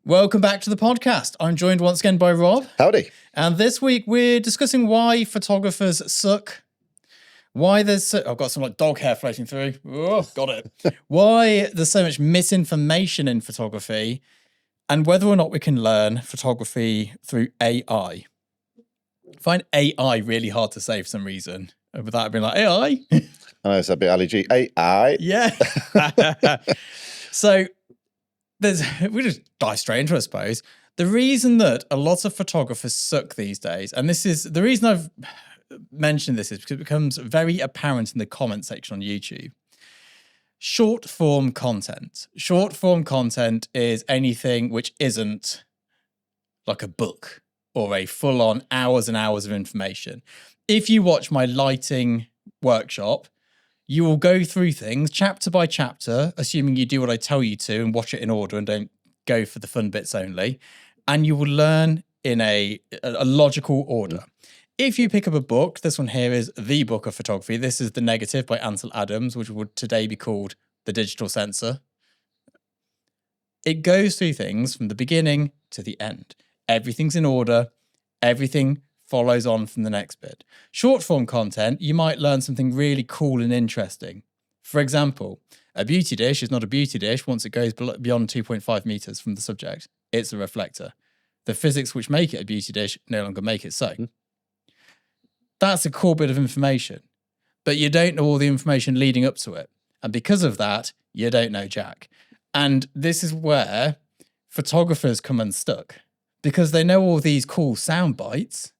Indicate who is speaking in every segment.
Speaker 1: Welcome back to the podcast. I'm joined once again by Rob.
Speaker 2: Howdy.
Speaker 1: And this week we're discussing why photographers suck. Why there's I've got some like dog hair floating through. Oh, got it. Why there's so much misinformation in photography, and whether or not we can learn photography through AI. I find AI really hard to say for some reason. Without being like AI.
Speaker 2: I know it's a bit allergy. AI.
Speaker 1: Yeah. So we just dive straight into it, I suppose. The reason that a lot of photographers suck these days, and this is the reason I've mentioned this, is because it becomes very apparent in the comment section on YouTube. Short form content. Short form content is anything which isn't like a book or a full on hours and hours of information. If you watch my lighting workshop, you will go through things chapter by chapter, assuming you do what I tell you to and watch it in order and don't go for the fun bits only. And you will learn in a logical order. If you pick up a book, this one here is The Book of Photography. This is The Negative by Ansel Adams, which would today be called The Digital Censor. It goes through things from the beginning to the end. Everything's in order. Everything follows on from the next bit. Short form content, you might learn something really cool and interesting. For example, a beauty dish is not a beauty dish once it goes beyond 2.5 meters from the subject. It's a reflector. The physics which make it a beauty dish no longer make it so. That's a cool bit of information, but you don't know all the information leading up to it. And because of that, you don't know jack. And this is where photographers come unstuck, because they know all these cool sound bites.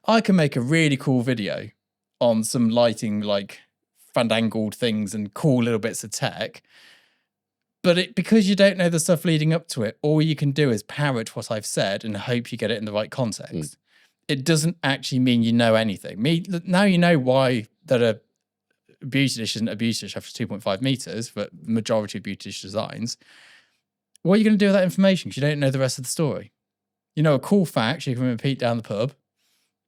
Speaker 1: I can make a really cool video on some lighting, like fandangled things and cool little bits of tech. But because you don't know the stuff leading up to it, all you can do is parrot what I've said and hope you get it in the right context. It doesn't actually mean you know anything. Now you know why that a beauty dish isn't a beauty dish after 2.5 meters for the majority of beauty dish designs. What are you going to do with that information? Because you don't know the rest of the story. You know a cool fact you can repeat down the pub,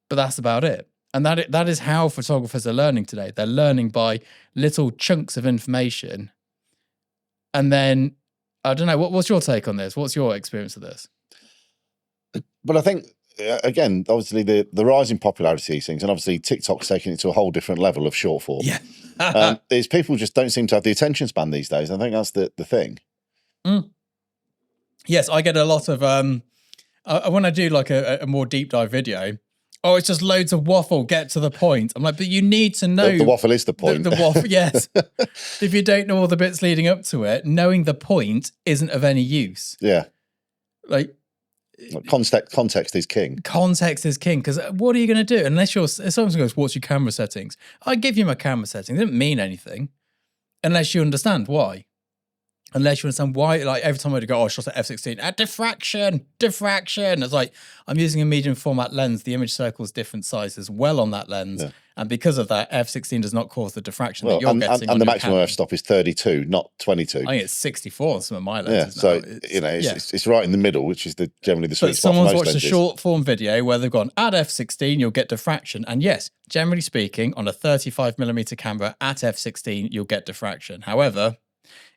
Speaker 1: but that's about it. And that is how photographers are learning today. They're learning by little chunks of information. And then, I don't know, what's your take on this? What's your experience of this?
Speaker 2: But I think, again, obviously the rise in popularity of these things, and obviously TikTok's taking it to a whole different level of short form.
Speaker 1: Yeah.
Speaker 2: Is people just don't seem to have the attention span these days. I think that's the thing.
Speaker 1: Yes, I get a lot of, when I do like a more deep dive video, it's just loads of waffle, get to the point. I'm like, but you need to know.
Speaker 2: The waffle is the point.
Speaker 1: The waffle, yes. If you don't know all the bits leading up to it, knowing the point isn't of any use.
Speaker 2: Yeah.
Speaker 1: Like,
Speaker 2: context is king.
Speaker 1: Context is king, because what are you going to do? If someone goes, what's your camera settings? I give you my camera settings. It doesn't mean anything unless you understand why. Unless you understand why, like every time I go, I shot at f/16, at diffraction. It's like, I'm using a medium format lens. The image circles different sizes well on that lens. Yeah. And because of that, f/16 does not cause the diffraction that you're getting.
Speaker 2: And the maximum f-stop is 32, not 22.
Speaker 1: I think it's 64 on some of my lenses.
Speaker 2: Yeah, so it's right in the middle, which is generally the sweet spot.
Speaker 1: But someone's watched a short form video where they've gone, at f/16, you'll get diffraction. And yes, generally speaking, on a 35mm camera at f/16, you'll get diffraction. However,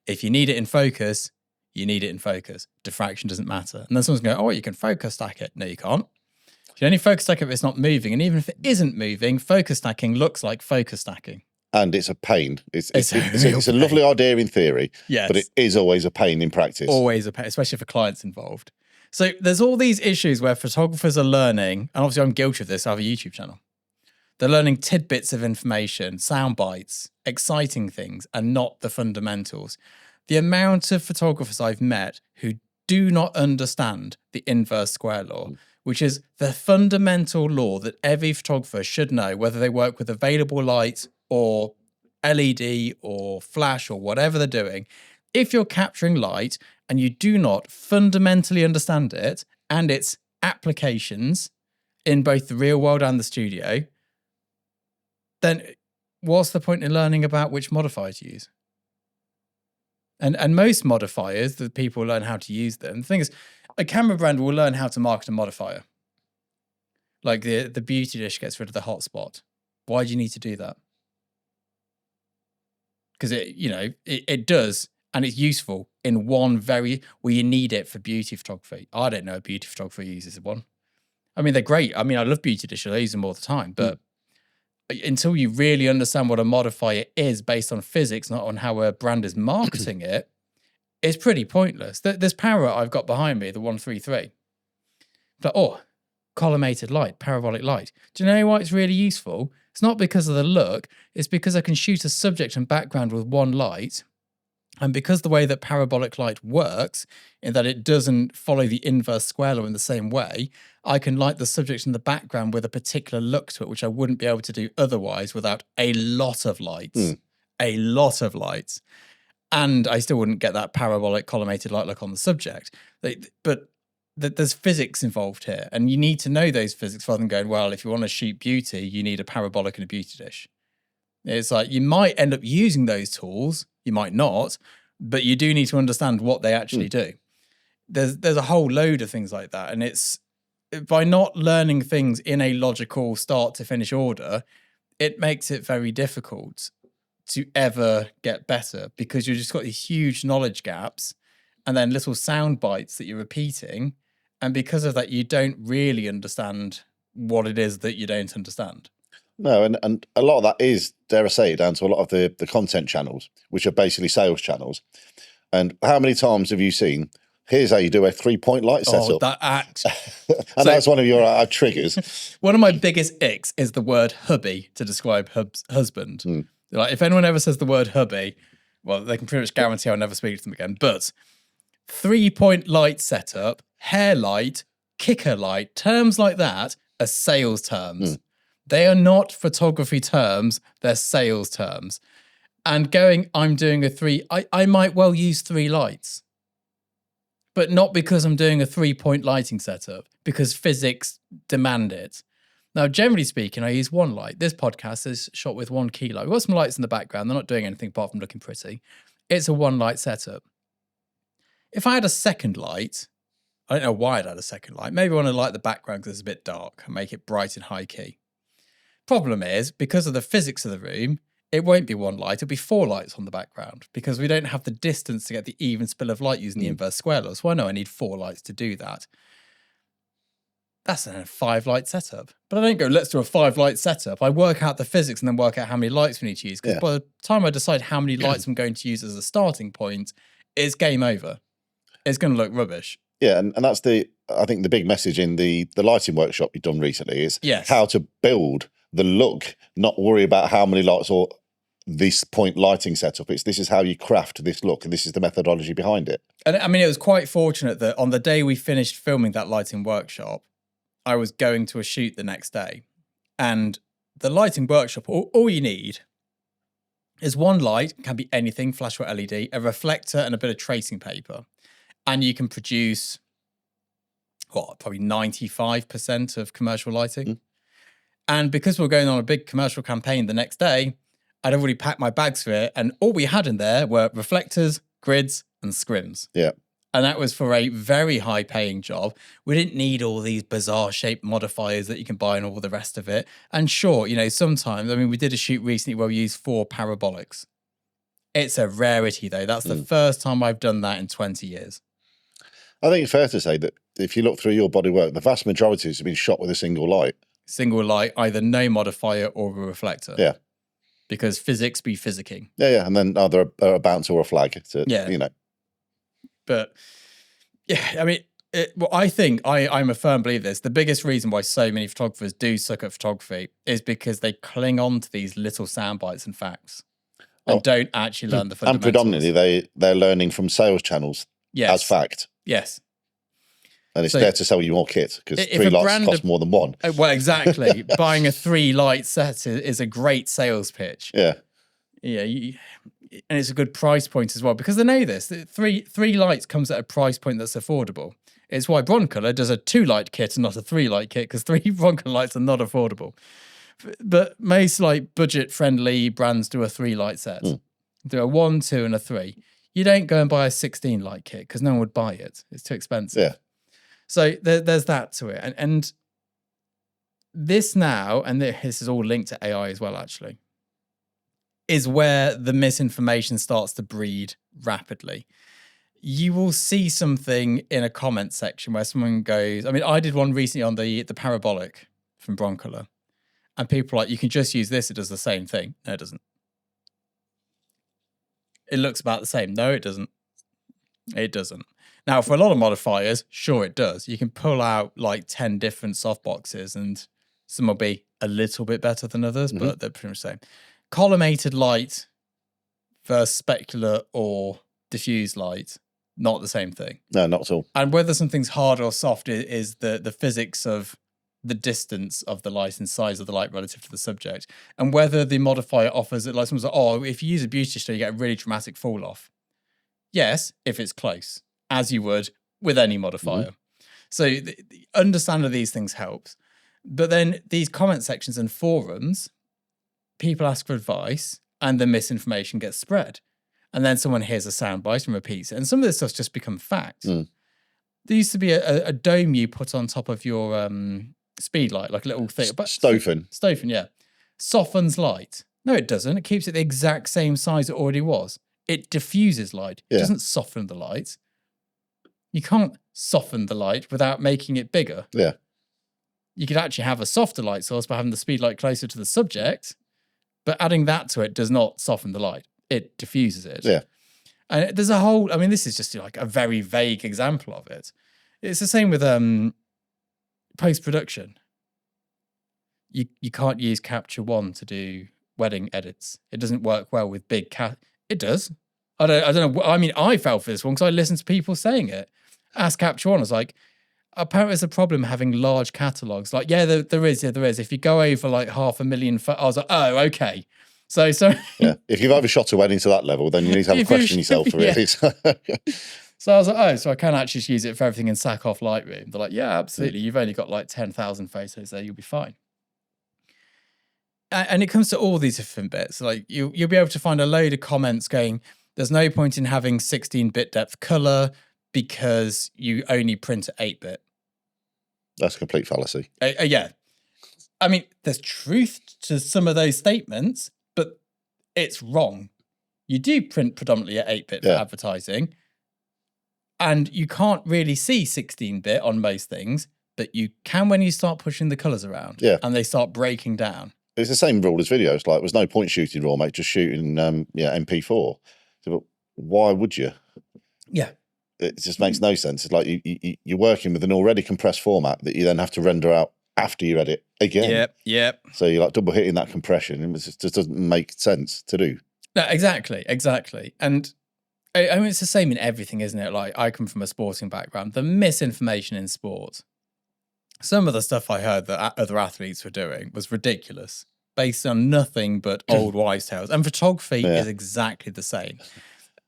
Speaker 1: if you need it in focus, you need it in focus. Diffraction doesn't matter. And then someone's going, you can focus stack it. No, you can't. You can only focus stack it if it's not moving. And even if it isn't moving, focus stacking looks like focus stacking.
Speaker 2: And it's a pain. It's a lovely idea in theory,
Speaker 1: yes,
Speaker 2: but it is always a pain in practice.
Speaker 1: Always a pain, especially for clients involved. So there's all these issues where photographers are learning, and obviously I'm guilty of this, I have a YouTube channel. They're learning tidbits of information, sound bites, exciting things, and not the fundamentals. The amount of photographers I've met who do not understand the inverse square law, which is the fundamental law that every photographer should know, whether they work with available light or LED or flash or whatever they're doing. If you're capturing light and you do not fundamentally understand it and its applications in both the real world and the studio, then what's the point in learning about which modifier to use? And most modifiers, the people learn how to use them. The thing is, a camera brand will learn how to market a modifier. Like the beauty dish gets rid of the hotspot. Why do you need to do that? Because it does, and it's useful in you need it for beauty photography. I don't know a beauty photographer uses one. I mean, they're great. I mean, I love beauty dishes. I use them all the time, but until you really understand what a modifier is based on physics, not on how a brand is marketing it, it's pretty pointless. This Parrot I've got behind me, the 133, but collimated light, parabolic light. Do you know why it's really useful? It's not because of the look. It's because I can shoot a subject and background with one light. And because the way that parabolic light works, in that it doesn't follow the inverse square law in the same way, I can light the subject in the background with a particular look to it, which I wouldn't be able to do otherwise without a lot of lights. A lot of lights. And I still wouldn't get that parabolic collimated light look on the subject. But there's physics involved here, and you need to know those physics rather than going, well, if you want to shoot beauty, you need a parabolic and a beauty dish. It's like you might end up using those tools, you might not, but you do need to understand what they actually do. There's a whole load of things like that, and it's by not learning things in a logical start to finish order, it makes it very difficult to ever get better, because you've just got these huge knowledge gaps and then little sound bites that you're repeating. And because of that, you don't really understand what it is that you don't understand.
Speaker 2: No, and a lot of that is, dare I say, down to a lot of the content channels, which are basically sales channels. And how many times have you seen, here's how you do a 3-point light setup? And that's one of your triggers.
Speaker 1: One of my biggest icks is the word hubby to describe husband. Like, if anyone ever says the word hubby, well, they can pretty much guarantee I'll never speak to them again. But 3-point light setup, hair light, kicker light, terms like that are sales terms. They are not photography terms, they're sales terms. And I'm doing a 3, I might well use 3 lights, but not because I'm doing a 3-point lighting setup, because physics demand it. Now, generally speaking, I use 1 light. This podcast is shot with 1 key light. We've got some lights in the background. They're not doing anything apart from looking pretty. It's a 1 light setup. If I had a second light, I don't know why I'd add a second light. Maybe I want to light the background because it's a bit dark and make it bright and high key. Problem is, because of the physics of the room, it won't be 1 light. It'll be 4 lights on the background, because we don't have the distance to get the even spill of light using the inverse square law. So I know I need 4 lights to do that. That's a 5-light setup. But I don't go, let's do a 5-light setup. I work out the physics and then work out how many lights we need to use. Because by the time I decide how many lights I'm going to use as a starting point, it's game over. It's going to look rubbish.
Speaker 2: Yeah, and that's I think the big message in the lighting workshop you've done recently is how to build the look, not worry about how many lights or this point lighting setup. This is how you craft this look, and this is the methodology behind it.
Speaker 1: And I mean, it was quite fortunate that on the day we finished filming that lighting workshop, I was going to a shoot the next day. And the lighting workshop, all you need is 1 light, can be anything, flash or LED, a reflector and a bit of tracing paper. And you can produce, probably 95% of commercial lighting. And because we're going on a big commercial campaign the next day, I'd already packed my bags for it. And all we had in there were reflectors, grids, and scrims.
Speaker 2: Yeah.
Speaker 1: And that was for a very high paying job. We didn't need all these bizarre shaped modifiers that you can buy and all the rest of it. And sure, sometimes, we did a shoot recently where we used 4 parabolics. It's a rarity though. That's the first time I've done that in 20 years.
Speaker 2: I think it's fair to say that if you look through your body work, the vast majority has been shot with a single light. Single
Speaker 1: light, either no modifier or a reflector.
Speaker 2: Yeah.
Speaker 1: Because physics be physicking.
Speaker 2: Yeah. And then either a bounce or a flag.
Speaker 1: But yeah, I think I'm a firm believer this. The biggest reason why so many photographers do suck at photography is because they cling on to these little sound bites and facts and don't actually learn the fundamentals.
Speaker 2: And predominantly they're learning from sales channels as fact.
Speaker 1: Yes.
Speaker 2: And it's there to sell you more kit, because 3 lights cost more than 1.
Speaker 1: Well, exactly. Buying a 3-light set is a great sales pitch.
Speaker 2: Yeah.
Speaker 1: Yeah. And it's a good price point as well, because they know this. 3 lights comes at a price point that's affordable. It's why Broncolor does a 2-light kit and not a 3-light kit, because 3 Broncolor lights are not affordable. But most budget-friendly brands do a 3-light set. Do a 1, 2, and a 3. You don't go and buy a 16-light kit because no one would buy it. It's too expensive.
Speaker 2: Yeah.
Speaker 1: So there's that to it. And this now, and this is all linked to AI as well, actually, is where the misinformation starts to breed rapidly. You will see something in a comment section where someone goes, I mean, I did one recently on the parabolic from Broncolor, and people are like, you can just use this, it does the same thing. No, it doesn't. It looks about the same. No, it doesn't. It doesn't. Now, for a lot of modifiers, sure it does. You can pull out like 10 different softboxes and some will be a little bit better than others, but they're pretty much the same. Collimated light versus specular or diffuse light, not the same thing.
Speaker 2: No, not at all.
Speaker 1: And whether something's hard or soft is the physics of the distance of the light and size of the light relative to the subject. And whether the modifier offers it, like someone's like, oh, if you use a beauty stone, you get a really dramatic fall off. Yes, if it's close, as you would with any modifier. So the understanding of these things helps. But then these comment sections and forums, people ask for advice and the misinformation gets spread. And then someone hears a soundbite and repeats it. And some of this stuff's just become fact. There used to be a dome you put on top of your speed light, like a little thing. Stofen, yeah. Softens light. No, it doesn't. It keeps it the exact same size it already was. It diffuses light. It doesn't soften the light. You can't soften the light without making it bigger.
Speaker 2: Yeah.
Speaker 1: You could actually have a softer light source by having the speed light closer to the subject, but adding that to it does not soften the light. It diffuses it.
Speaker 2: Yeah.
Speaker 1: And there's a whole, I mean, this is just like a very vague example of it. It's the same with post-production. You can't use Capture One to do wedding edits. It doesn't work well with big It does. I don't know. I mean, I fell for this one because I listened to people saying it. Ask Capture One. I was like, apparently there's a problem having large catalogs. Like, yeah, there is. Yeah, there is. If you go over like 500,000, I was like, oh, okay. So
Speaker 2: yeah. If you've overshot a wedding to that level, then you need to have a question yourself, really.
Speaker 1: So I was like, oh, so I can actually just use it for everything in sack off Lightroom. They're like, yeah, absolutely. You've only got like 10,000 photos there. You'll be fine. And it comes to all these different bits. Like you'll be able to find a load of comments going, there's no point in having 16-bit depth color because you only print at 8-bit.
Speaker 2: That's a complete fallacy.
Speaker 1: Yeah. I mean, there's truth to some of those statements, but it's wrong. You do print predominantly at 8-bit for advertising, and you can't really see 16-bit on most things, but you can when you start pushing the colors around and they start breaking down.
Speaker 2: It's the same rule as videos. Like, there's no point shooting RAW, mate, just shooting MP4. So, why would you?
Speaker 1: Yeah.
Speaker 2: It just makes no sense. It's like you're working with an already compressed format that you then have to render out after you edit again.
Speaker 1: Yep.
Speaker 2: So you're like double hitting that compression, and it just doesn't make sense to do.
Speaker 1: No, exactly. And I mean, it's the same in everything, isn't it? Like, I come from a sporting background. The misinformation in sport, some of the stuff I heard that other athletes were doing was ridiculous, based on nothing but old wives' tales. And photography is exactly the same.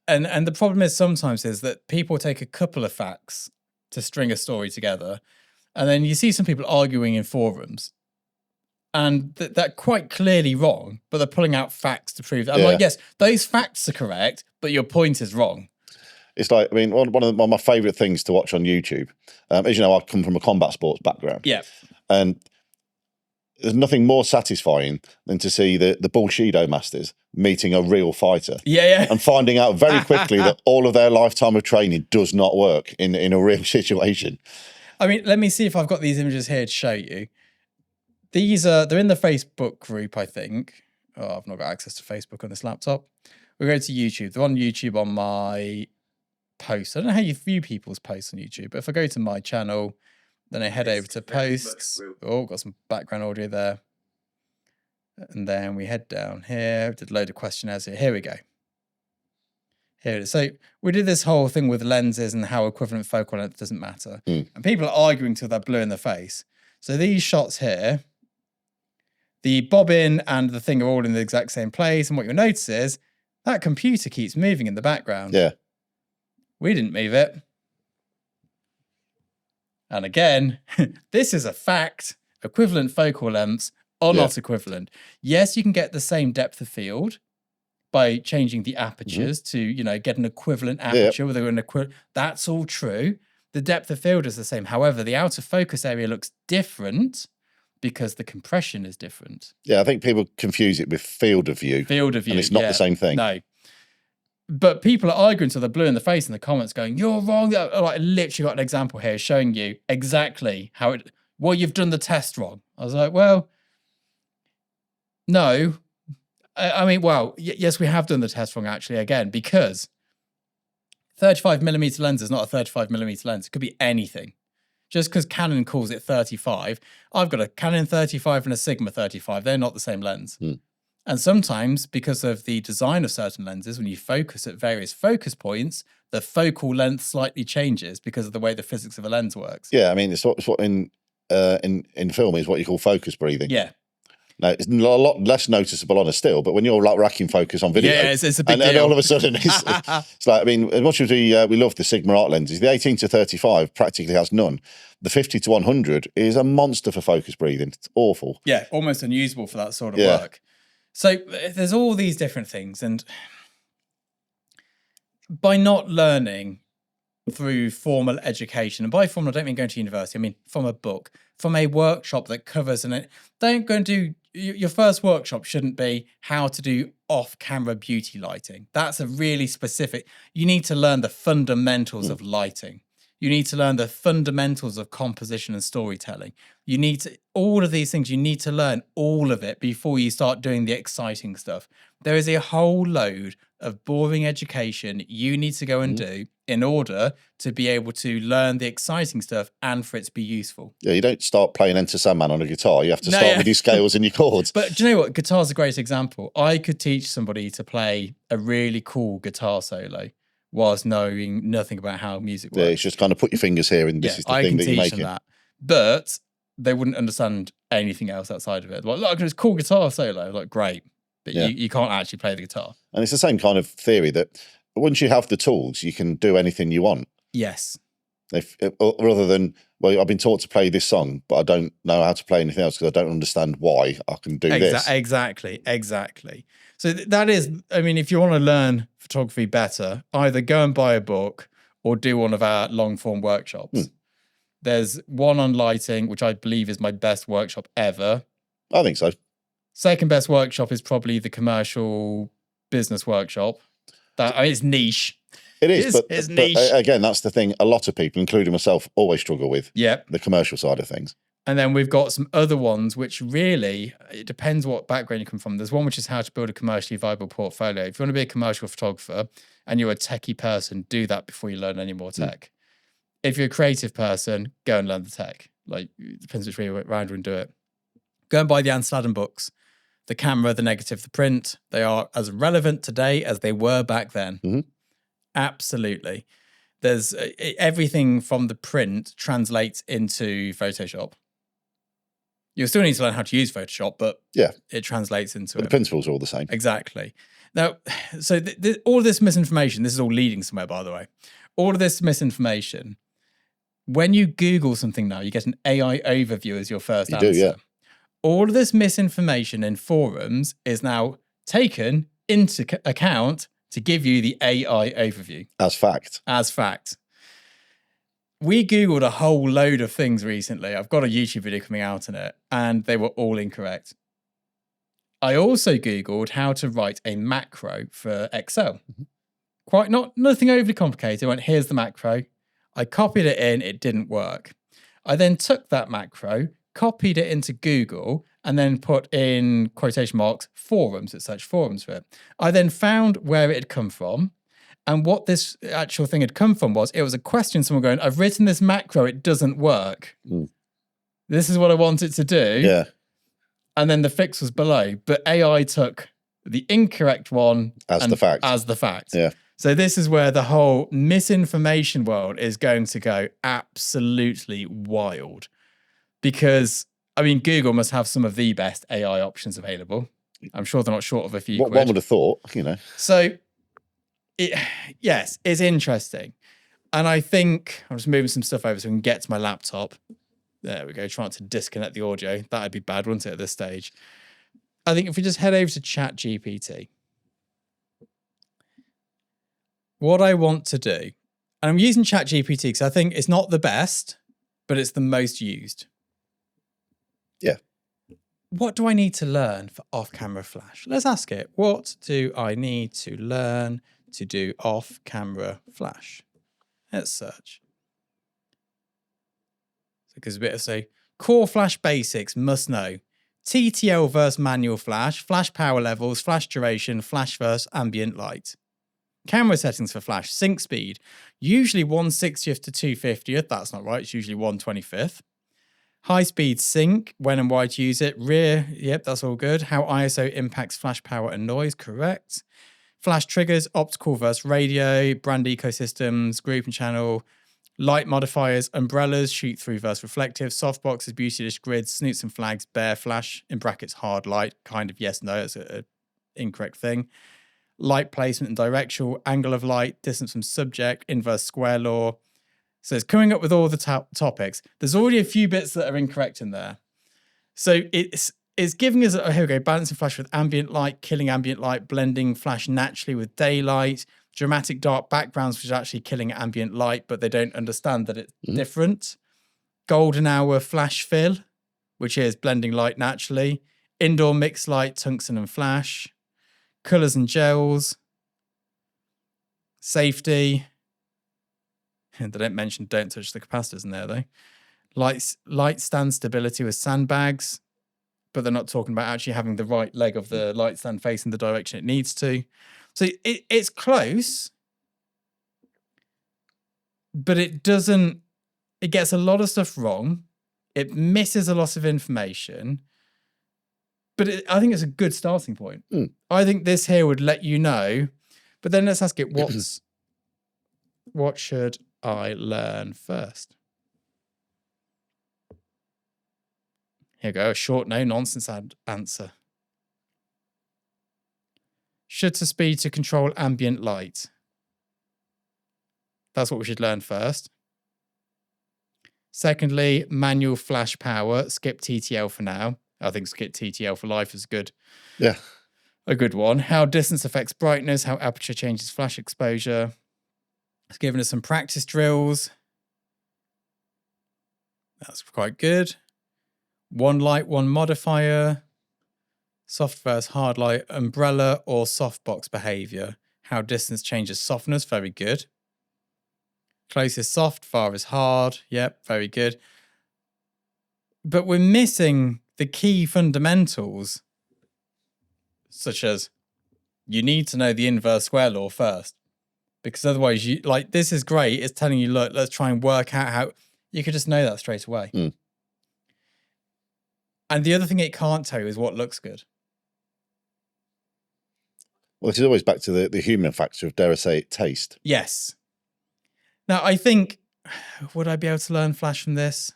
Speaker 1: And the problem is sometimes is that people take a couple of facts to string a story together, and then you see some people arguing in forums, and they're quite clearly wrong, but they're pulling out facts to prove that. I'm like, yes, those facts are correct, but your point is wrong.
Speaker 2: It's like, I mean, one of my favourite things to watch on YouTube, as you know, I come from a combat sports background.
Speaker 1: Yeah.
Speaker 2: And there's nothing more satisfying than to see the Bullshido masters meeting a real fighter.
Speaker 1: Yeah.
Speaker 2: And finding out very quickly that all of their lifetime of training does not work in a real situation.
Speaker 1: I mean, let me see if I've got these images here to show you. These they're in the Facebook group, I think. Oh, I've not got access to Facebook on this laptop. We'll go to YouTube. They're on YouTube on my posts. I don't know how you view people's posts on YouTube, but if I go to my channel, then I head over to posts. Oh, got some background audio there. And then we head down here. Did a load of questionnaires here. Here we go. Here it is. So we did this whole thing with lenses and how equivalent focal length doesn't matter. And people are arguing till they're blue in the face. So these shots here, the bobbin and the thing are all in the exact same place. And what you'll notice is that computer keeps moving in the background.
Speaker 2: Yeah.
Speaker 1: We didn't move it. And again, this is a fact. Equivalent focal lengths are not equivalent. Yes, you can get the same depth of field by changing the apertures to, get an equivalent aperture with an equivalent. That's all true. The depth of field is the same. However, the out of focus area looks different because the compression is different.
Speaker 2: Yeah, I think people confuse it with field of view.
Speaker 1: Field of view,
Speaker 2: and it's not the same thing.
Speaker 1: No. But people are arguing till they're blue in the face in the comments going, you're wrong. Like, literally got an example here showing you exactly how you've done the test wrong. I was like, well, no. I mean, well, yes, we have done the test wrong actually again, because 35mm lens is not a 35mm lens. It could be anything. Just because Canon calls it 35, I've got a Canon 35 and a Sigma 35. They're not the same lens. And sometimes, because of the design of certain lenses, when you focus at various focus points, the focal length slightly changes because of the way the physics of a lens works.
Speaker 2: Yeah, I mean, it's what in film is what you call focus breathing.
Speaker 1: Yeah.
Speaker 2: Now, it's a lot less noticeable on a still, but when you're like racking focus on video,
Speaker 1: it's a big deal.
Speaker 2: And all of a sudden, it's like, I mean, as much as we love the Sigma art lenses, the 18 to 35 practically has none. The 50 to 100 is a monster for focus breathing. It's awful.
Speaker 1: Yeah, almost unusable for that sort of work. So there's all these different things, and by not learning through formal education, and by formal I don't mean going to university, I mean from a book, from a workshop that covers, and don't go and do, your first workshop shouldn't be how to do off-camera beauty lighting. That's a really specific, you need to learn the fundamentals of lighting. You need to learn the fundamentals of composition and storytelling. You need to, all of these things, you need to learn all of it before you start doing the exciting stuff. There is a whole load of boring education you need to go and do in order to be able to learn the exciting stuff and for it to be useful.
Speaker 2: Yeah, you don't start playing Enter Sandman on a guitar. You have to start with your scales and your chords.
Speaker 1: But do you know what? Guitar's a great example. I could teach somebody to play a really cool guitar solo whilst knowing nothing about how music works.
Speaker 2: Yeah, it's just kind of put your fingers here and this is the thing that you're making.
Speaker 1: That. But they wouldn't understand anything else outside of it. Like, look, it's a cool guitar solo. Like, great. But you can't actually play the guitar.
Speaker 2: And it's the same kind of theory that once you have the tools, you can do anything you want.
Speaker 1: Yes.
Speaker 2: Rather than, well, I've been taught to play this song, but I don't know how to play anything else because I don't understand why I can do this.
Speaker 1: Exactly. So that is, I mean, if you want to learn photography better, either go and buy a book or do one of our long form workshops. There's one on lighting, which I believe is my best workshop ever.
Speaker 2: I think so.
Speaker 1: Second best workshop is probably the commercial business workshop. It's niche.
Speaker 2: It is, but
Speaker 1: niche.
Speaker 2: Again, that's the thing a lot of people, including myself, always struggle with.
Speaker 1: Yeah.
Speaker 2: The commercial side of things.
Speaker 1: And then we've got some other ones, which really, it depends what background you come from. There's one which is how to build a commercially viable portfolio. If you want to be a commercial photographer and you're a techie person, do that before you learn any more tech. If you're a creative person, go and learn the tech. Like, it depends which way around and do it. Go and buy the Anne Sladden books. The camera, the negative, the print, they are as relevant today as they were back then. Absolutely. There's everything from the print translates into Photoshop. You still need to learn how to use Photoshop, but it translates into it.
Speaker 2: The principles are all the same.
Speaker 1: Exactly. Now, so all of this misinformation, this is all leading somewhere, by the way. All of this misinformation, when you Google something now, you get an AI overview as your first answer.
Speaker 2: You do, yeah.
Speaker 1: All of this misinformation in forums is now taken into account to give you the AI overview.
Speaker 2: As fact.
Speaker 1: We Googled a whole load of things recently. I've got a YouTube video coming out on it, and they were all incorrect. I also Googled how to write a macro for Excel. Nothing overly complicated. I went, here's the macro. I copied it in, it didn't work. I then took that macro, copied it into Google, and then put in quotation marks forums. It searched forums for it. I then found where it had come from. And what this actual thing had come from was, it was a question, someone going, I've written this macro, it doesn't work. This is what I want it to do.
Speaker 2: Yeah.
Speaker 1: And then the fix was below. But AI took the incorrect one
Speaker 2: as the fact.
Speaker 1: Yeah. So this is where the whole misinformation world is going to go absolutely wild. Because, I mean, Google must have some of the best AI options available. I'm sure they're not short of a few quid.
Speaker 2: One would have thought, you know.
Speaker 1: So, yes, it's interesting. And I think, I'm just moving some stuff over so I can get to my laptop. There we go, trying to disconnect the audio. That'd be bad, wouldn't it, at this stage? I think if we just head over to ChatGPT, what I want to do, and I'm using ChatGPT because I think it's not the best, but it's the most used.
Speaker 2: Yeah.
Speaker 1: what do I need to learn for off-camera flash? Let's ask it. What do I need to learn to do off-camera flash? Let's search. Because a bit of say, core flash basics must know. TTL versus manual flash power levels, flash duration, flash versus ambient light. Camera settings for flash, sync speed, usually 1/60th to 2/50th. That's not right, it's usually 1/25th. High speed sync, when and why to use it. Rear, yep, that's all good. How ISO impacts flash power and noise, correct. Flash triggers, optical versus radio, brand ecosystems, group and channel, light modifiers, umbrellas, shoot through versus reflective, softboxes, beauty dish grids, snoots and flags, bare flash, in brackets hard light, kind of yes, no, it's an incorrect thing. Light placement and directional, angle of light, distance from subject, inverse square law. So it's coming up with all the topics. There's already a few bits that are incorrect in there. So it's giving us, here we go, balancing flash with ambient light, killing ambient light, blending flash naturally with daylight, dramatic dark backgrounds, which is actually killing ambient light, but they don't understand that it's different. Golden hour flash fill, which is blending light naturally. Indoor mixed light, tungsten and flash. Colors and gels. Safety. They don't mention don't touch the capacitors in there though. Light stand stability with sandbags, but they're not talking about actually having the right leg of the light stand facing the direction it needs to. So it's close, but it doesn't, it gets a lot of stuff wrong. It misses a lot of information, but I think it's a good starting point. I think this here would let you know, but then let's ask it, what should I learn first? Here we go, a short, no nonsense answer. Shutter speed to control ambient light. That's what we should learn first. Secondly, manual flash power. Skip TTL for now. I think skip TTL for life is good.
Speaker 2: Yeah.
Speaker 1: A good one. How distance affects brightness, how aperture changes flash exposure. It's given us some practice drills. That's quite good. One light, one modifier. Soft versus hard light, umbrella or softbox behavior. How distance changes softness, very good. Close is soft, far is hard. Yep, very good. But we're missing the key fundamentals, such as you need to know the inverse square law first. Because otherwise, you like, this is great. It's telling you, look, let's try and work out how you could just know that straight away. And the other thing it can't tell you is what looks good.
Speaker 2: Well, it's always back to the human factor of, dare I say it, taste.
Speaker 1: Yes. Now, I think, would I be able to learn flash from this?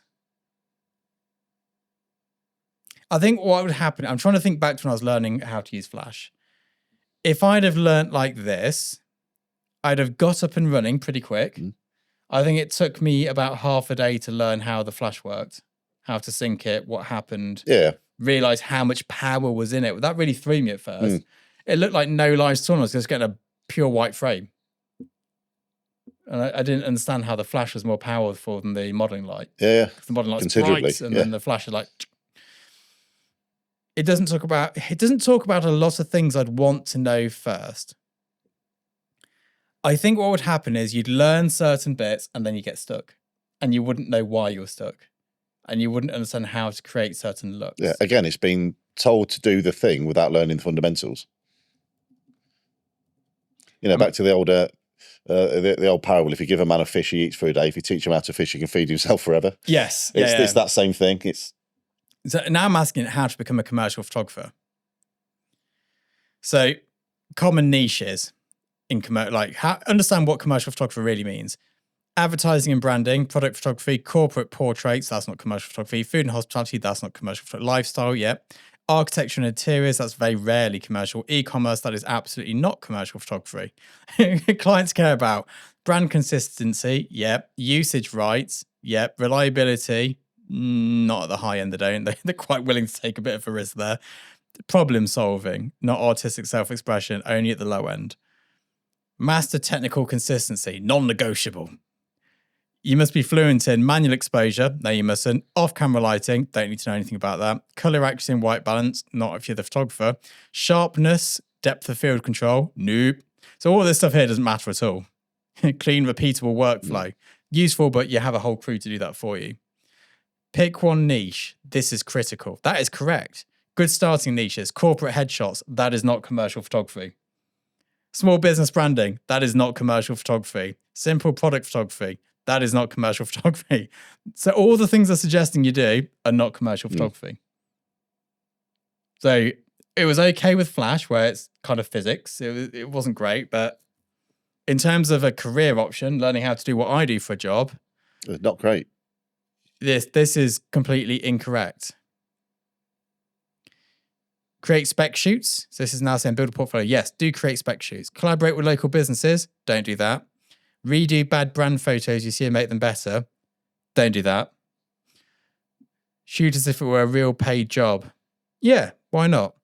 Speaker 1: I think what would happen, I'm trying to think back to when I was learning how to use flash. If I'd have learnt like this, I'd have got up and running pretty quick. I think it took me about half a day to learn how the flash worked, how to sync it, what happened.
Speaker 2: Yeah.
Speaker 1: Realize how much power was in it. That really threw me at first. It looked like no lights at all. I was just getting a pure white frame. And I didn't understand how the flash was more powerful than the modeling light.
Speaker 2: Yeah.
Speaker 1: The modeling light's bright, and then the flash is like. It doesn't talk about a lot of things I'd want to know first. I think what would happen is you'd learn certain bits and then you get stuck, and you wouldn't know why you were stuck, and you wouldn't understand how to create certain looks.
Speaker 2: Yeah. Again, it's been told to do the thing without learning the fundamentals. You know, back to the older, the old parable: if you give a man a fish, he eats for a day. If you teach him how to fish, he can feed himself forever.
Speaker 1: Yes,
Speaker 2: it's that same thing.
Speaker 1: So now I'm asking how to become a commercial photographer. So common niches in understand what commercial photography really means. Advertising and branding, product photography, corporate portraits, that's not commercial photography. Food and hospitality, that's not commercial photography. Lifestyle, yep. Architecture and interiors, that's very rarely commercial. E-commerce, that is absolutely not commercial photography. Clients care about brand consistency, yep. Usage rights, yep. Reliability, not at the high end, they're quite willing to take a bit of a risk there. Problem solving, not artistic self-expression, only at the low end. Master technical consistency, non-negotiable. You must be fluent in manual exposure. No, you mustn't. Off-camera lighting. Don't need to know anything about that. Color accuracy and white balance. Not if you're the photographer. Sharpness, depth of field control. Nope. So all this stuff here doesn't matter at all. Clean, repeatable workflow. Useful, but you have a whole crew to do that for you. Pick one niche. This is critical. That is correct. Good starting niches. Corporate headshots. That is not commercial photography. Small business branding. That is not commercial photography. Simple product photography. That is not commercial photography. So all the things they're suggesting you do are not commercial photography. So it was okay with Flash, where it's kind of physics. It wasn't great, but in terms of a career option, learning how to do what I do for a job,
Speaker 2: it's not great.
Speaker 1: This is completely incorrect. Create spec shoots. So this is now saying build a portfolio. Yes, do create spec shoots. Collaborate with local businesses. Don't do that. Redo bad brand photos you see and make them better. Don't do that. Shoot as if it were a real paid job. Yeah, why not?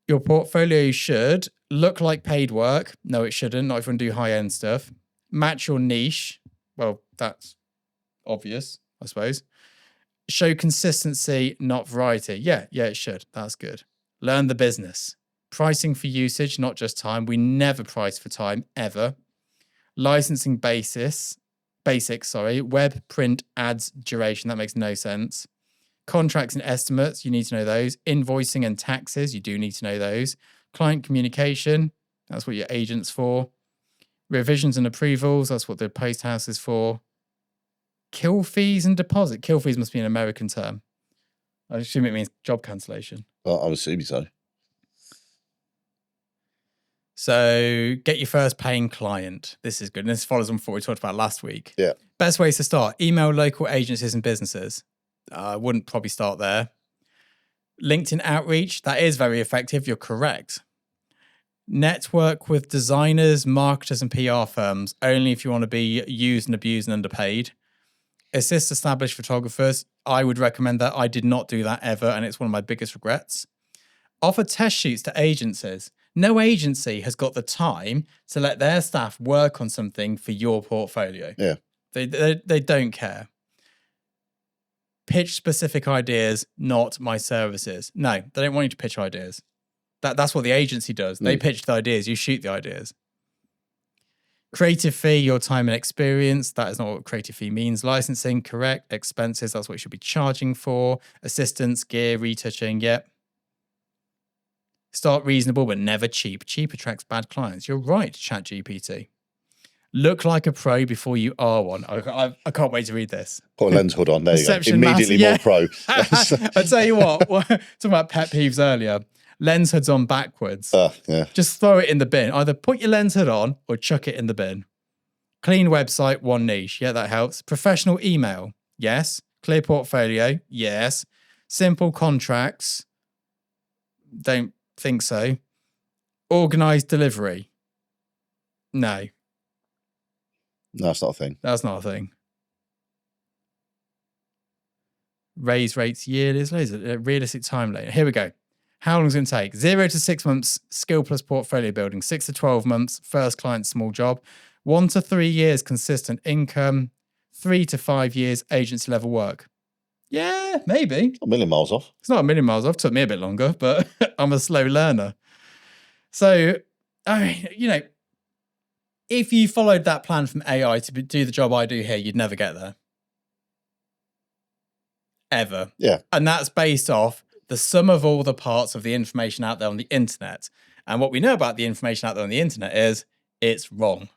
Speaker 1: Your portfolio should look like paid work. No, it shouldn't. Not if you want to do high-end stuff. Match your niche. Well, that's obvious, I suppose. Show consistency, not variety. Yeah, it should. That's good. Learn the business. Pricing for usage, not just time. We never price for time, ever. Licensing basics, web, print, ads, duration. That makes no sense. Contracts and estimates, you need to know those. Invoicing and taxes, you do need to know those. Client communication, that's what your agent's for. Revisions and approvals, that's what the post house is for. Kill fees and deposit. Kill fees must be an American term. I assume it means job cancellation.
Speaker 2: Well, I would assume so.
Speaker 1: So get your first paying client. This is good. And this follows on from what we talked about last week.
Speaker 2: Yeah.
Speaker 1: Best ways to start. Email local agencies and businesses. I wouldn't probably start there. LinkedIn outreach. That is very effective. You're correct. Network with designers, marketers, and PR firms. Only if you want to be used and abused and underpaid. Assist established photographers. I would recommend that. I did not do that ever, and it's one of my biggest regrets. Offer test shoots to agencies. No agency has got the time to let their staff work on something for your portfolio.
Speaker 2: Yeah.
Speaker 1: They don't care. Pitch specific ideas, not my services. No, they don't want you to pitch ideas. That's what the agency does. They pitch the ideas, you shoot the ideas. Creative fee, your time and experience. That is not what creative fee means. Licensing, correct. Expenses, that's what you should be charging for. Assistance, gear, retouching, yep. Start reasonable, but never cheap. Cheap attracts bad clients. You're right, ChatGPT. Look like a pro before you are one. I can't wait to read this.
Speaker 2: Put a lens hood on. There you go. Immediately more pro.
Speaker 1: I tell you what, talking about pet peeves earlier. Lens hoods on backwards.
Speaker 2: Yeah.
Speaker 1: Just throw it in the bin. Either put your lens hood on or chuck it in the bin. Clean website, one niche. Yeah, that helps. Professional email. Yes. Clear portfolio. Yes. Simple contracts. Don't think so. Organized delivery. No.
Speaker 2: No, that's not a thing.
Speaker 1: That's not a thing. Raise rates yearly. There's a realistic time later. Here we go. How long is it going to take? 0 to 6 months, skill plus portfolio building. 6 to 12 months, first client, small job. 1 to 3 years, consistent income. 3 to 5 years, agency level work. Yeah, maybe.
Speaker 2: A million miles off.
Speaker 1: It's not a million miles off. It took me a bit longer, but I'm a slow learner. So, I mean, if you followed that plan from AI to do the job I do here, you'd never get there. Ever.
Speaker 2: Yeah.
Speaker 1: And that's based off the sum of all the parts of the information out there on the internet. And what we know about the information out there on the internet is it's wrong.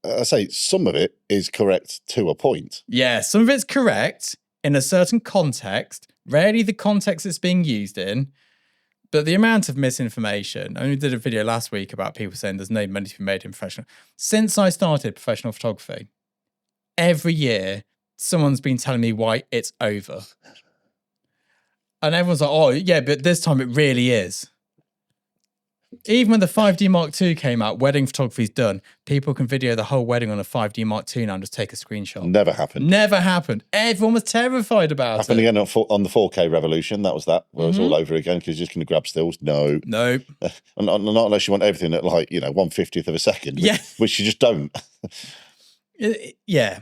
Speaker 2: I say some of it is correct to a point.
Speaker 1: Yeah, some of it's correct in a certain context, rarely the context it's being used in, but the amount of misinformation. I mean, we did a video last week about people saying there's no money to be made in professional. Since I started professional photography, every year, someone's been telling me why it's over. And everyone's like, oh, yeah, but this time it really is. Even when the 5D Mark II came out, wedding photography's done. People can video the whole wedding on a 5D Mark II now and just take a screenshot.
Speaker 2: Never happened.
Speaker 1: Never happened. Everyone was terrified about
Speaker 2: Happened
Speaker 1: it.
Speaker 2: again on the 4K revolution. That was that. Where it was all over again because you're just going to grab stills. No.
Speaker 1: Nope.
Speaker 2: Not unless you want everything at 1/50th of a second.
Speaker 1: Yeah.
Speaker 2: Which you just don't.
Speaker 1: Yeah.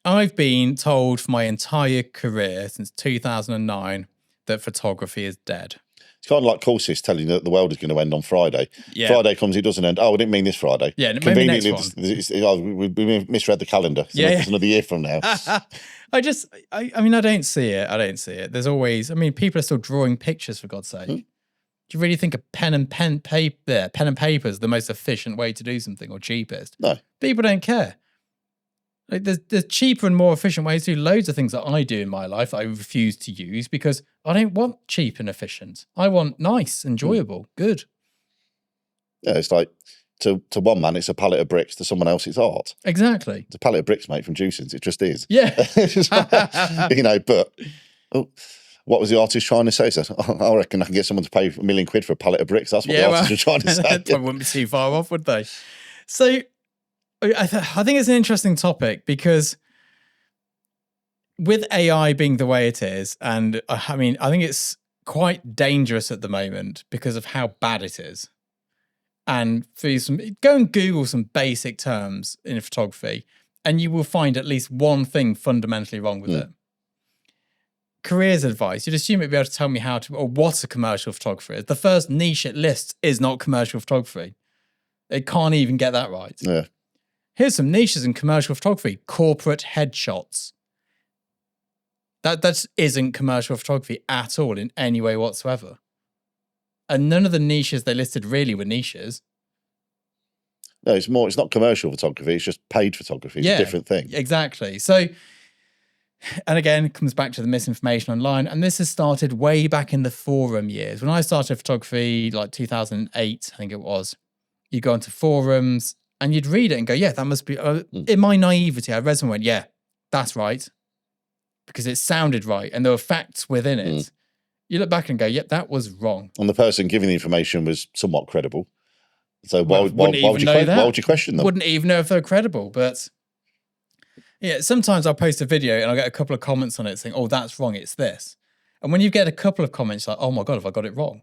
Speaker 1: I've been told for my entire career since 2009 that photography is dead.
Speaker 2: It's kind of like courses telling you that the world is going to end on Friday.
Speaker 1: Yeah.
Speaker 2: Friday comes, it doesn't end. Oh, I didn't mean this Friday.
Speaker 1: Yeah, maybe next one.
Speaker 2: We misread the calendar. It's another year from now.
Speaker 1: I mean, I don't see it. I don't see it. There's always, I mean, people are still drawing pictures, for God's sake. Do you really think a pen and paper is the most efficient way to do something or cheapest?
Speaker 2: No.
Speaker 1: People don't care. Like there's cheaper and more efficient ways to do loads of things that I do in my life that I refuse to use because I don't want cheap and efficient. I want nice, enjoyable, good.
Speaker 2: Yeah, it's like to one man it's a pallet of bricks, to someone else it's art.
Speaker 1: Exactly.
Speaker 2: It's a pallet of bricks, mate, from Juicens. It just is.
Speaker 1: Yeah.
Speaker 2: But what was the artist trying to say? He said, I reckon I can get someone to pay £1 million for a pallet of bricks. That's what the artists were trying to say.
Speaker 1: They wouldn't be too far off, would they? So I think it's an interesting topic because with AI being the way it is, and I mean, I think it's quite dangerous at the moment because of how bad it is. And go and Google some basic terms in photography, and you will find at least one thing fundamentally wrong with it. Careers advice, you'd assume it'd be able to tell me how to, or what a commercial photographer is. The first niche it lists is not commercial photography. It can't even get that right.
Speaker 2: Yeah.
Speaker 1: Here's some niches in commercial photography. Corporate headshots. That isn't commercial photography at all in any way whatsoever. And none of the niches they listed really were niches.
Speaker 2: No, it's not commercial photography. It's just paid photography. It's a different thing.
Speaker 1: Exactly. So, and again, it comes back to the misinformation online. And this has started way back in the forum years. When I started photography, like 2008, I think it was, you go onto forums and you'd read it and go, yeah, that must be, in my naivety, I read something and went, yeah, that's right. Because it sounded right. And there were facts within it. You look back and go, yep, that was wrong.
Speaker 2: And the person giving the information was somewhat credible. So why would you question them?
Speaker 1: Wouldn't even know if they're credible. But yeah, sometimes I'll post a video and I'll get a couple of comments on it saying, oh, that's wrong, it's this. And when you get a couple of comments like, oh my God, have I got it wrong?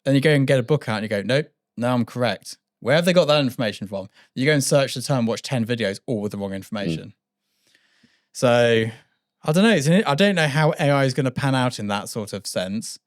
Speaker 1: Then you go and get a book out and you go, nope, no, I'm correct. Where have they got that information from? You go and search the term, watch 10 videos, all with the wrong information. So I don't know. I don't know how AI is going to pan out in that sort of sense.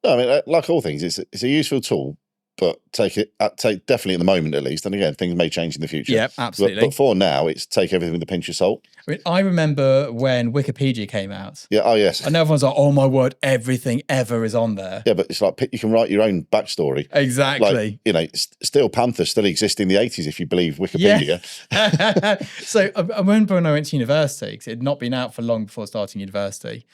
Speaker 2: No, I mean, like all things, it's a useful tool, but take definitely at the moment at least. And again, things may change in the future.
Speaker 1: Yeah, absolutely.
Speaker 2: But for now, it's take everything with a pinch of salt.
Speaker 1: I mean, I remember when Wikipedia came out.
Speaker 2: Yeah. Oh, yes.
Speaker 1: And everyone's like, "Oh my word, everything ever is on there."
Speaker 2: Yeah, but it's like you can write your own backstory.
Speaker 1: Exactly.
Speaker 2: Like, Steel Panther still existed in the 80s if you believe Wikipedia.
Speaker 1: Yeah. So I remember when I went to university, because it had not been out for long before starting university,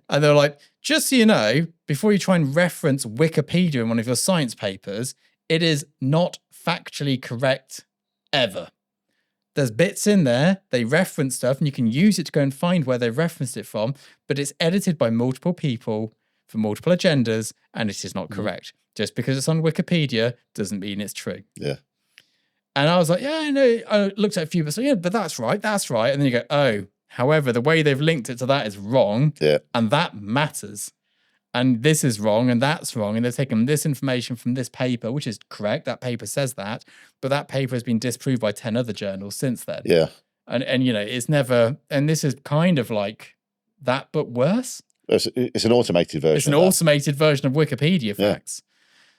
Speaker 1: and they were like, "Just so you know, before you try and reference Wikipedia in one of your science papers, it is not factually correct ever. There's bits in there, they reference stuff, and you can use it to go and find where they referenced it from, but it's edited by multiple people for multiple agendas, and it is not correct. Just because it's on Wikipedia doesn't mean it's true."
Speaker 2: Yeah.
Speaker 1: And I was like, yeah, I know. I looked at a few, but yeah, but that's right. And then you go, oh, however, the way they've linked it to that is wrong, and that matters. And this is wrong, and that's wrong. And they've taken this information from this paper, which is correct. That paper says that, but that paper has been disproved by 10 other journals since then.
Speaker 2: Yeah.
Speaker 1: And you know, it's never, and this is kind of like that, but worse.
Speaker 2: It's an automated version.
Speaker 1: It's an automated version of Wikipedia facts.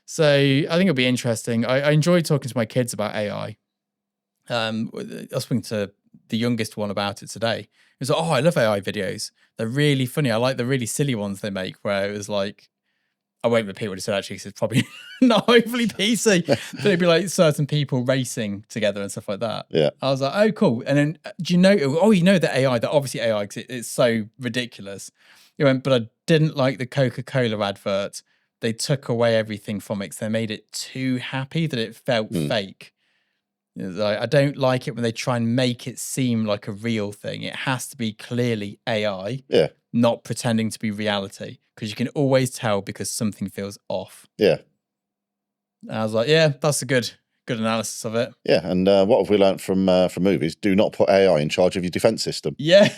Speaker 1: So I think it'll be interesting. I enjoyed talking to my kids about AI. I was speaking to the youngest one about it today. He was like, oh, I love AI videos. They're really funny. I like the really silly ones they make where it was like, I won't repeat what he said actually because it's probably not overly PC. But it'd be like certain people racing together and stuff like that.
Speaker 2: Yeah.
Speaker 1: I was like, oh, cool. And then do you know, you know that AI, that obviously AI, because it's so ridiculous. He went, but I didn't like the Coca-Cola advert. They took away everything from it because they made it too happy that it felt fake. I don't like it when they try and make it seem like a real thing. It has to be clearly AI, not pretending to be reality, because you can always tell because something feels off.
Speaker 2: Yeah.
Speaker 1: And I was like, yeah, that's a good analysis of it.
Speaker 2: Yeah, and what have we learned from movies? Do not put AI in charge of your defense system.
Speaker 1: Yeah.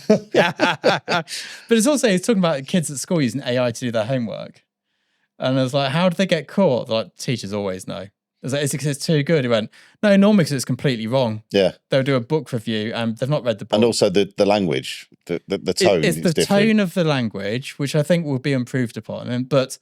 Speaker 1: But it's talking about kids at school using AI to do their homework. And I was like, how do they get caught? They're like, teachers always know. was like, is it because it's too good? He went, no, normally because it's completely wrong.
Speaker 2: Yeah.
Speaker 1: They'll do a book review and they've not read the book.
Speaker 2: And also the language, the tone
Speaker 1: it's
Speaker 2: is
Speaker 1: the
Speaker 2: different.
Speaker 1: tone of the language, which I think will be improved upon. But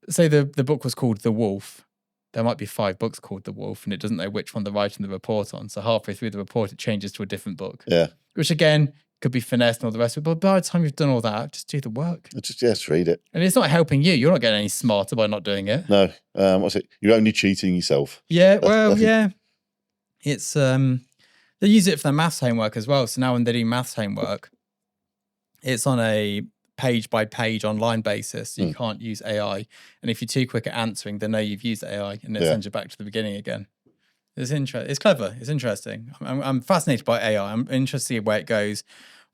Speaker 1: say the book was called The Wolf. There might be 5 books called The Wolf, and it doesn't know which one they're writing the report on. So halfway through the report, it changes to a different book.
Speaker 2: Yeah.
Speaker 1: Which again could be finessed and all the rest of it. But by the time you've done all that, just do the work.
Speaker 2: Just read it.
Speaker 1: And it's not helping you. You're not getting any smarter by not doing it.
Speaker 2: No. What's it? You're only cheating yourself.
Speaker 1: Yeah. Well, yeah. It's they use it for their maths homework as well. So now when they do maths homework, it's on a page by page online basis. So you can't use AI. And if you're too quick at answering, they know you've used AI and it sends you back to the beginning again. It's interesting. It's clever. It's interesting. I'm fascinated by AI. I'm interested to see where it goes.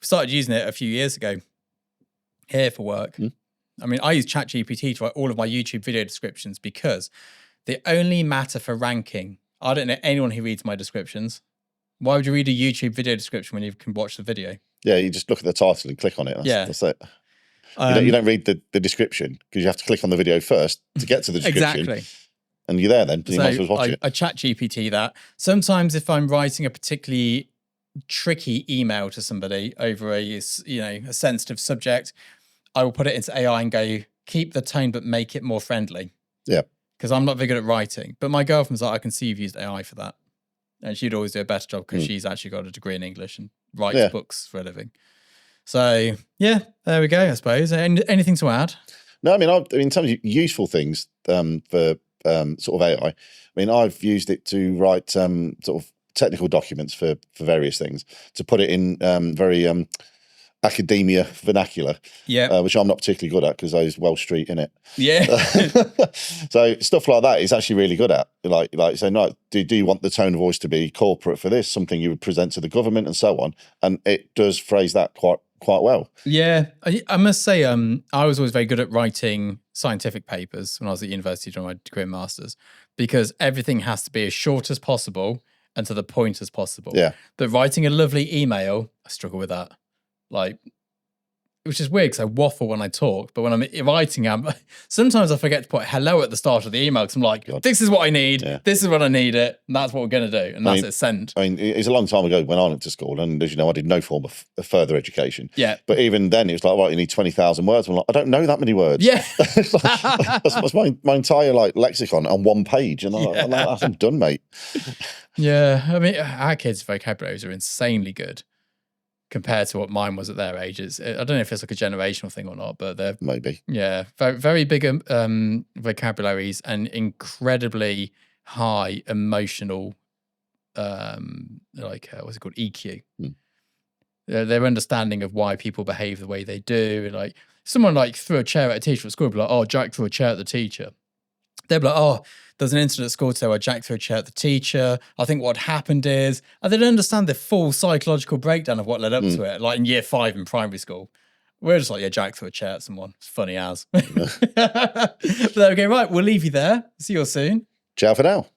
Speaker 1: We started using it a few years ago here for work. I mean, I use ChatGPT to write all of my YouTube video descriptions because they only matter for ranking. I don't know anyone who reads my descriptions. Why would you read a YouTube video description when you can watch the video?
Speaker 2: Yeah, you just look at the title and click on it. That's it. You don't read the description because you have to click on the video first to get to the description.
Speaker 1: Exactly.
Speaker 2: And you're there then. So you might as well watch it.
Speaker 1: I chat GPT that. Sometimes if I'm writing a particularly tricky email to somebody over a sensitive subject, I will put it into AI and go, keep the tone but make it more friendly.
Speaker 2: Yeah.
Speaker 1: Because I'm not very good at writing. But my girlfriend's like, I can see you've used AI for that. And she'd always do a better job because she's actually got a degree in English and writes books for a living. So, yeah, there we go, I suppose. Anything to add?
Speaker 2: No, I mean, in terms of useful things for sort of AI, I mean, I've used it to write sort of technical documents for various things, to put it in very academia vernacular, which I'm not particularly good at because I use Welsh Street in it.
Speaker 1: Yeah.
Speaker 2: So stuff like that is actually really good at. Like saying, no, do you want the tone of voice to be corporate for this, something you would present to the government and so on? And it does phrase that quite well.
Speaker 1: Yeah, I must say, I was always very good at writing scientific papers when I was at university doing my degree and masters, because everything has to be as short as possible and to the point as possible.
Speaker 2: Yeah.
Speaker 1: But writing a lovely email, I struggle with that. Like, which is weird because I waffle when I talk, but when I'm writing, sometimes I forget to put hello at the start of the email because I'm like, this is what I need, this is what I need it, and that's what we're going to do, and that's it, send.
Speaker 2: I mean, it's a long time ago when I went to school, and as you know, I did no form of further education.
Speaker 1: Yeah.
Speaker 2: But even then, it was like, right, you need 20,000 words. I'm like, I don't know that many words.
Speaker 1: Yeah.
Speaker 2: That's my entire lexicon on one page, and I'm done, mate.
Speaker 1: Yeah, I mean, our kids' vocabularies are insanely good compared to what mine was at their ages. I don't know if it's like a generational thing or not, but they're
Speaker 2: maybe.
Speaker 1: Yeah, very, very big vocabularies and incredibly high emotional, what's it called, EQ. Their understanding of why people behave the way they do. Like someone threw a chair at a teacher at school, be like, "Oh, Jack threw a chair at the teacher." They'd be like, "Oh, there's an incident at school today where Jack threw a chair at the teacher. I think what happened is," and they don't understand the full psychological breakdown of what led up to it, like in year 5 in primary school. We're just like, yeah, Jack threw a chair at someone. It's funny as. But there we go. Right, we'll leave you there. See you all soon.
Speaker 2: Ciao for now.